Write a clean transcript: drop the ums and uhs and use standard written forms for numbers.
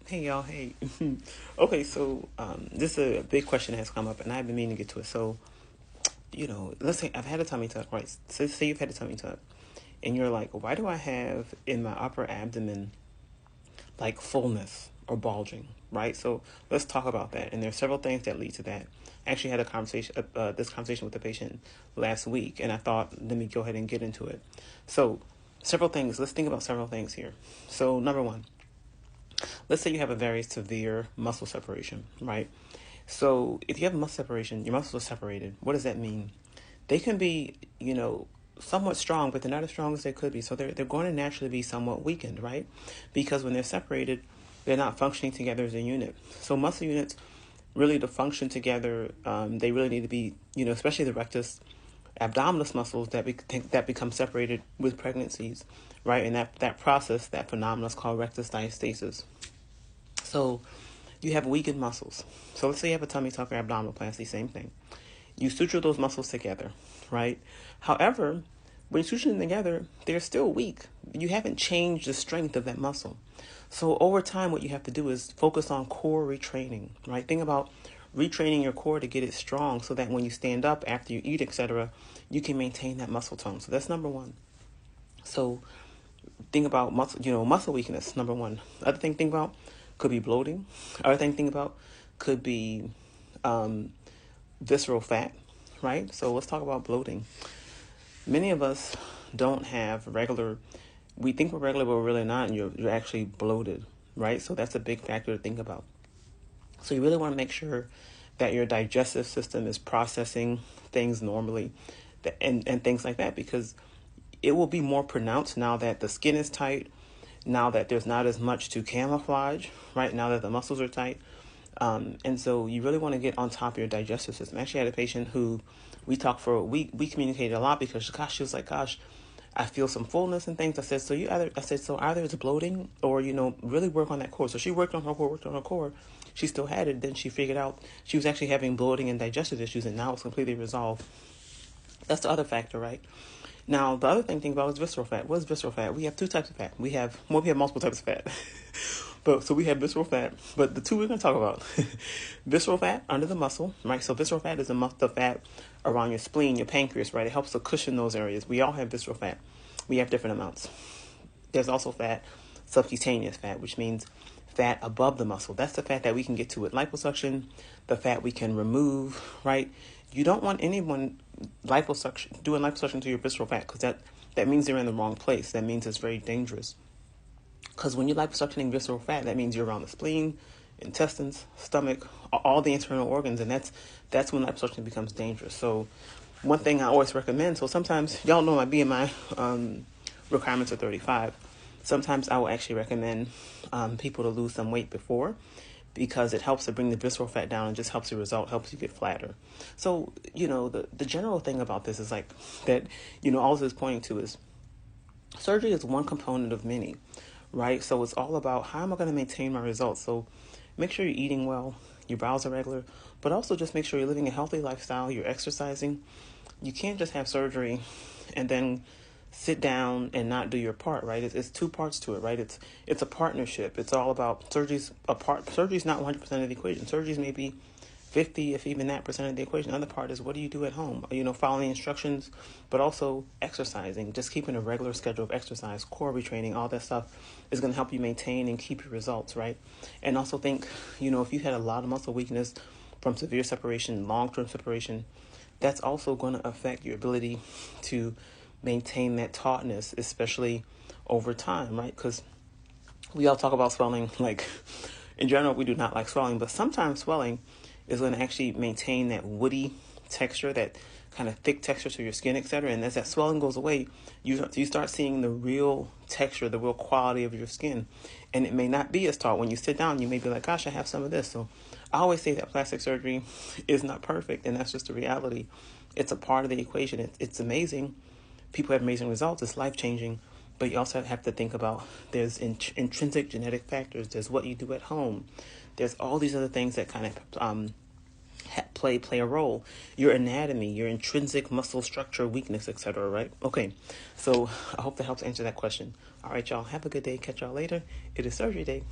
Hey y'all, hey. Okay, so this is a big question that has come up, and I've been meaning to get to it. So, let's say I've had a tummy tuck, right? So say you've had a tummy tuck, and you're like, why do I have in my upper abdomen like fullness or bulging, right? So let's talk about that. And there's several things that lead to that. I actually had this conversation with a patient last week, and I thought, let me go ahead and get into it. So, several things. Let's think about several things here. So, number one, let's say you have a very severe muscle separation, right? So if you have muscle separation, your muscles are separated. What does that mean? They can be, somewhat strong, but they're not as strong as they could be. So they're going to naturally be somewhat weakened, right? Because when they're separated, they're not functioning together as a unit. So muscle units really to function together, they really need to be, especially the rectus abdominis muscles that become separated with pregnancies, right? And that process, that phenomenon is called rectus diastasis. So you have weakened muscles. So let's say you have a tummy tuck or abdominoplasty, same thing. You suture those muscles together, right? However, when you suture them together, they're still weak. You haven't changed the strength of that muscle. So over time, what you have to do is focus on core retraining, right? Think about retraining your core to get it strong so that when you stand up after you eat, etc., you can maintain that muscle tone. So that's number one. So think about muscle weakness, number one. Other thing think about could be bloating. Other thing think about could be visceral fat, right? So let's talk about bloating. Many of us don't have we think we're regular, but we're really not, and you're actually bloated, right? So that's a big factor to think about. So you really want to make sure that your digestive system is processing things normally and things like that, because it will be more pronounced now that the skin is tight, now that there's not as much to camouflage, right? Now that the muscles are tight. And so you really want to get on top of your digestive system. I actually had a patient who we talked for a week. We communicated a lot because, she was like, gosh, I feel some fullness and things. I said, so either it's bloating or, really work on that core. So she worked on her core. She still had it. Then she figured out she was actually having bloating and digestive issues, and now it's completely resolved. That's the other factor, right? Now, the other thing to think about is visceral fat. What is visceral fat? We have two types of fat. We have multiple types of fat. So we have visceral fat, but the two we're going to talk about. Visceral fat under the muscle, right? So visceral fat is the fat around your spleen, your pancreas, right? It helps to cushion those areas. We all have visceral fat. We have different amounts. There's also subcutaneous fat, which means fat above the muscle. That's the fat that we can get to with liposuction, the fat we can remove, right? You don't want anyone doing liposuction to your visceral fat, because that means they're in the wrong place. That means it's very dangerous. Because when you're liposuctioning visceral fat, that means you're around the spleen, intestines, stomach, all the internal organs, and that's when liposuction becomes dangerous. So one thing I always recommend, so sometimes, y'all know my BMI requirements are 35. Sometimes I will actually recommend people to lose some weight before, because it helps to bring the visceral fat down and just helps you get flatter. So, the general thing about this is like that, all this is pointing to is surgery is one component of many, right? So it's all about how am I going to maintain my results? So make sure you're eating well, your bowels are regular, but also just make sure you're living a healthy lifestyle, you're exercising. You can't just have surgery and then sit down and not do your part, right? It's two parts to it, right? It's a partnership. It's all about surgery's not 100% of the equation. Surgery's maybe 50, if even that percent of the equation. The other part is, what do you do at home? Following instructions, but also exercising, just keeping a regular schedule of exercise, core retraining, all that stuff is going to help you maintain and keep your results, right? And also think, if you had a lot of muscle weakness from severe separation, long-term separation, that's also going to affect your ability to maintain that tautness, especially over time, right? Because we all talk about swelling, like in general, we do not like swelling, but sometimes swelling is going to actually maintain that woody texture, that kind of thick texture to your skin, etc. And as that swelling goes away, you start seeing the real texture, the real quality of your skin. And it may not be as taut. When you sit down, you may be like, gosh, I have some of this. So I always say that plastic surgery is not perfect, and that's just the reality. It's a part of the equation. It's amazing. People have amazing results. It's life-changing. But you also have to think about there's intrinsic genetic factors. There's what you do at home. There's all these other things that kind of play a role. Your anatomy, your intrinsic muscle structure, weakness, etc., right? Okay, so I hope that helps answer that question. All right, y'all. Have a good day. Catch y'all later. It is surgery day.